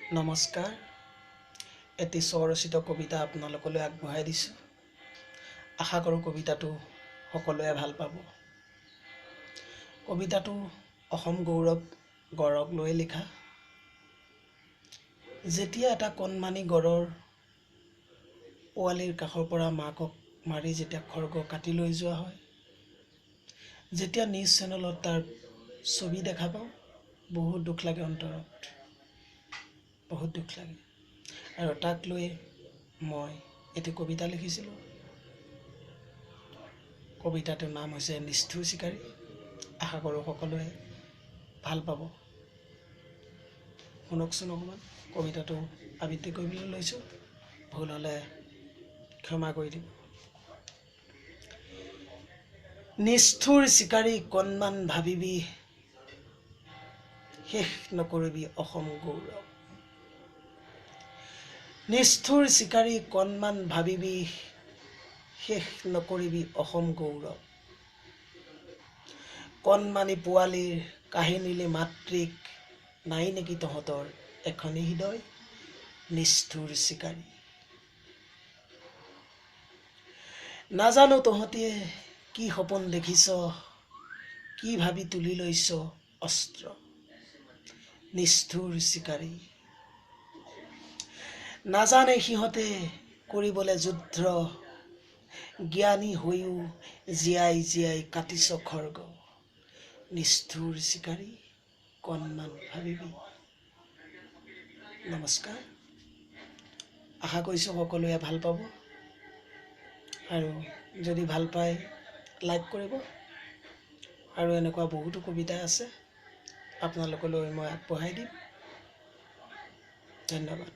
নমস্কাৰ। এটি স্বৰচিত কবিতা আপোনালোকলৈ আগবঢ়াই দিছোঁ। আশা কৰোঁ কবিতাটো সকলোৱে ভাল পাব। কবিতাটো অসম গৌৰৱক লৈ লিখা। যেতিয়া এটা কণমানি গড়ৰ পোৱালিৰ কাষৰ পৰা মাকক মাৰি যেতিয়া খৰ্গ কাটি লৈ যোৱা হয়, যেতিয়া নিউজ চেনেলত তাৰ ছবি দেখা পাওঁ, বহুত দুখ লাগে অন্তৰত, বহুত দুখ লাগে। আৰু তাক লৈ মই এটি কবিতা লিখিছিলোঁ। কবিতাটোৰ নাম হৈছে নিষ্ঠুৰ চিকাৰী। আশা কৰোঁ সকলোৱে ভাল পাব। শুনকচোন অকণমান। কবিতাটো আবৃত্তি কৰিবলৈ লৈছোঁ, ভুল হ'লে ক্ষমা কৰি দিব। নিষ্ঠুৰ চিকাৰী কণমান ভাবিবি, শেষ নকৰিবি অসম গৌৰৱ। নিষ্ঠুৰ চিকাৰী কণমান ভাবিবি, শেষ নকৰিবি অসম গৌৰৱ। কণমানি পোৱালীৰ কাহিনীলে মাতৃক, নাই নেকি তহঁতৰ এখনি হৃদয়? নিষ্ঠুৰ চিকাৰী। নাজানো তহঁতে কি সপোন দেখিছ, কি ভাবি তুলি লৈছ অস্ত্ৰ। নিষ্ঠুৰ চিকাৰী। নাজানে সিহঁতে কৰিবলৈ যুদ্ধ, জ্ঞানী হৈও জীয়াই জীয়াই কাটিছ খৰ্গ। নিষ্ঠুৰ চিকাৰী কণমান ভাবিবি। নমস্কাৰ। আশা কৰিছোঁ সকলোৱে ভাল পাব, আৰু যদি ভাল পায় লাইক কৰিব। আৰু এনেকুৱা বহুতো কবিতা আছে আপোনালোকলৈ মই আগবঢ়াই দিম। ধন্যবাদ।